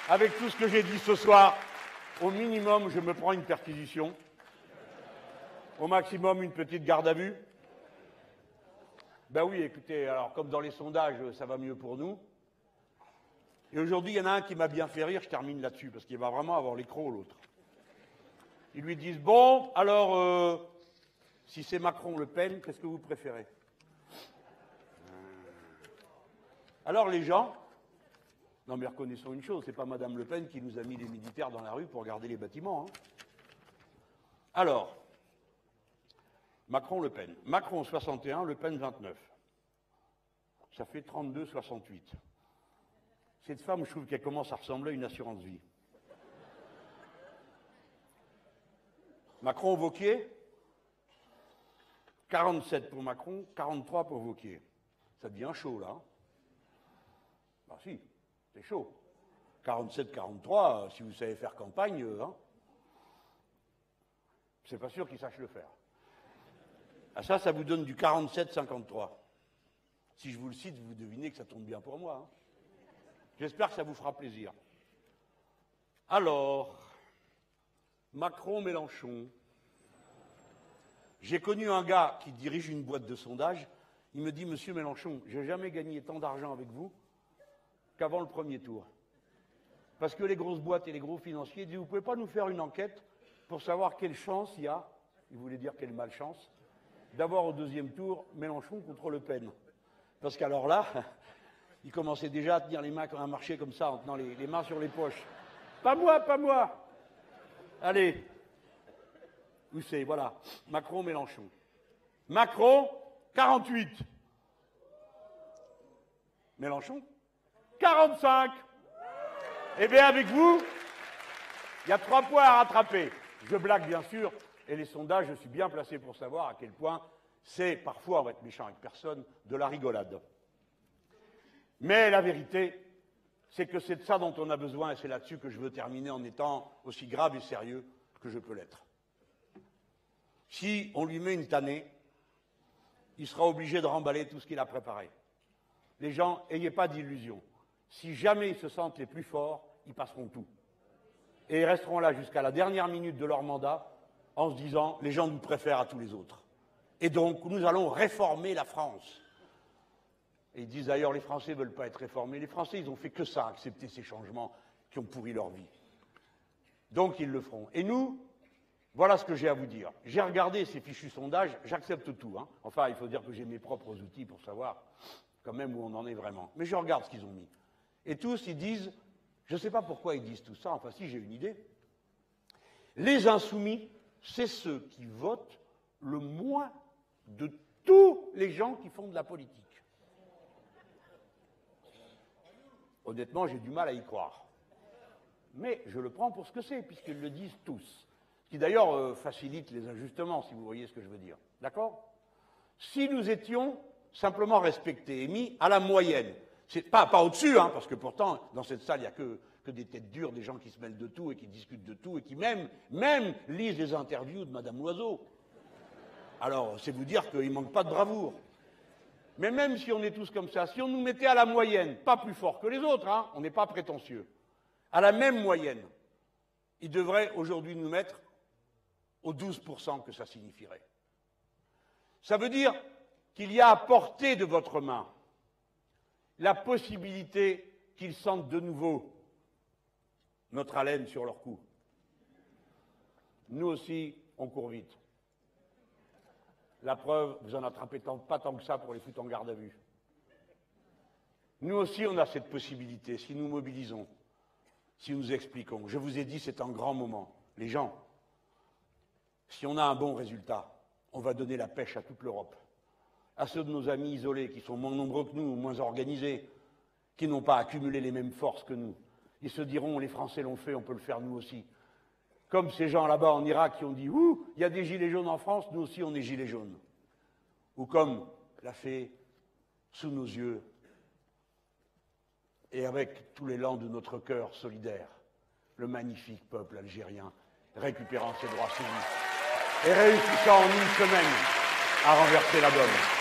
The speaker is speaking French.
avec tout ce que j'ai dit ce soir, au minimum, je me prends une perquisition. Au maximum, une petite garde à vue. Ben oui, écoutez, alors comme dans les sondages, ça va mieux pour nous. Et aujourd'hui, il y en a un qui m'a bien fait rire, je termine là-dessus, parce qu'il va vraiment avoir les crocs, l'autre. Ils lui disent, bon, alors, si c'est Macron-Le Pen, qu'est-ce que vous préférez? Alors les gens, non mais reconnaissons une chose, c'est pas Madame Le Pen qui nous a mis les militaires dans la rue pour garder les bâtiments. Hein. Alors, Macron-Le Pen. Macron 61, Le Pen 29. Ça fait 32-68. Cette femme, je trouve qu'elle commence à ressembler à une assurance vie. Macron-Wauquiez, 47 pour Macron, 43 pour Wauquiez. Ça devient chaud, là. Ben si, c'est chaud. 47-43, si vous savez faire campagne, hein, c'est pas sûr qu'ils sachent le faire. Ah, ça vous donne du 47-53. Si je vous le cite, vous devinez que ça tombe bien pour moi. Hein. J'espère que ça vous fera plaisir. Alors, Macron-Mélenchon. J'ai connu un gars qui dirige une boîte de sondage. Il me dit, Monsieur Mélenchon, j'ai jamais gagné tant d'argent avec vous qu'avant le premier tour. Parce que les grosses boîtes et les gros financiers disent, vous ne pouvez pas nous faire une enquête pour savoir quelle chance il y a, il voulait dire quelle malchance, d'avoir au deuxième tour Mélenchon contre Le Pen. Parce qu'alors là, il commençait déjà à tenir les mains comme un marché comme ça, en tenant les mains sur les poches. Pas moi, pas moi. Allez. Où c'est? Voilà. Macron-Mélenchon. Macron, 48. Mélenchon, 45. Eh bien, avec vous, il y a 3 points à rattraper. Je blague, bien sûr, et les sondages, je suis bien placé pour savoir à quel point c'est, parfois, on va être méchant avec personne, de la rigolade. Mais la vérité, c'est que c'est de ça dont on a besoin, et c'est là-dessus que je veux terminer en étant aussi grave et sérieux que je peux l'être. Si on lui met une tannée, il sera obligé de remballer tout ce qu'il a préparé. Les gens, n'ayez pas d'illusions. Si jamais ils se sentent les plus forts, ils passeront tout. Et ils resteront là jusqu'à la dernière minute de leur mandat en se disant « les gens nous préfèrent à tous les autres ». Et donc, nous allons réformer la France. Et ils disent d'ailleurs, les Français ne veulent pas être réformés. Les Français, ils n'ont fait que ça, accepter ces changements qui ont pourri leur vie. Donc, ils le feront. Et nous, voilà ce que j'ai à vous dire. J'ai regardé ces fichus sondages, j'accepte tout. Hein. Enfin, il faut dire que j'ai mes propres outils pour savoir quand même où on en est vraiment. Mais je regarde ce qu'ils ont mis. Et tous, ils disent, je ne sais pas pourquoi ils disent tout ça, enfin si, j'ai une idée. Les insoumis, c'est ceux qui votent le moins de tous les gens qui font de la politique. Honnêtement, j'ai du mal à y croire. Mais je le prends pour ce que c'est, puisqu'ils le disent tous. Ce qui d'ailleurs facilite les ajustements, si vous voyez ce que je veux dire. D'accord? Si nous étions simplement respectés et mis à la moyenne, c'est pas au-dessus, hein, parce que pourtant, dans cette salle, il n'y a que des têtes dures, des gens qui se mêlent de tout et qui discutent de tout et qui même lisent les interviews de Madame Loiseau. Alors, c'est vous dire qu'il ne manque pas de bravoure. Mais même si on est tous comme ça, si on nous mettait à la moyenne, pas plus fort que les autres, hein, on n'est pas prétentieux, à la même moyenne, il devrait aujourd'hui nous mettre aux 12% que ça signifierait. Ça veut dire qu'il y a à portée de votre main la possibilité qu'ils sentent de nouveau notre haleine sur leur cou. Nous aussi, on court vite. La preuve, vous en attrapez pas tant que ça pour les foutre en garde à vue. Nous aussi, on a cette possibilité, si nous mobilisons, si nous expliquons. Je vous ai dit, c'est un grand moment. Les gens, si on a un bon résultat, on va donner la pêche à toute l'Europe. À ceux de nos amis isolés, qui sont moins nombreux que nous, moins organisés, qui n'ont pas accumulé les mêmes forces que nous. Ils se diront, les Français l'ont fait, on peut le faire nous aussi. Comme ces gens là-bas en Irak qui ont dit « Ouh, il y a des gilets jaunes en France, nous aussi on est gilets jaunes ». Ou comme l'a fait sous nos yeux et avec tout l'élan de notre cœur solidaire, le magnifique peuple algérien récupérant ses droits civiques et réussissant en une semaine à renverser la donne.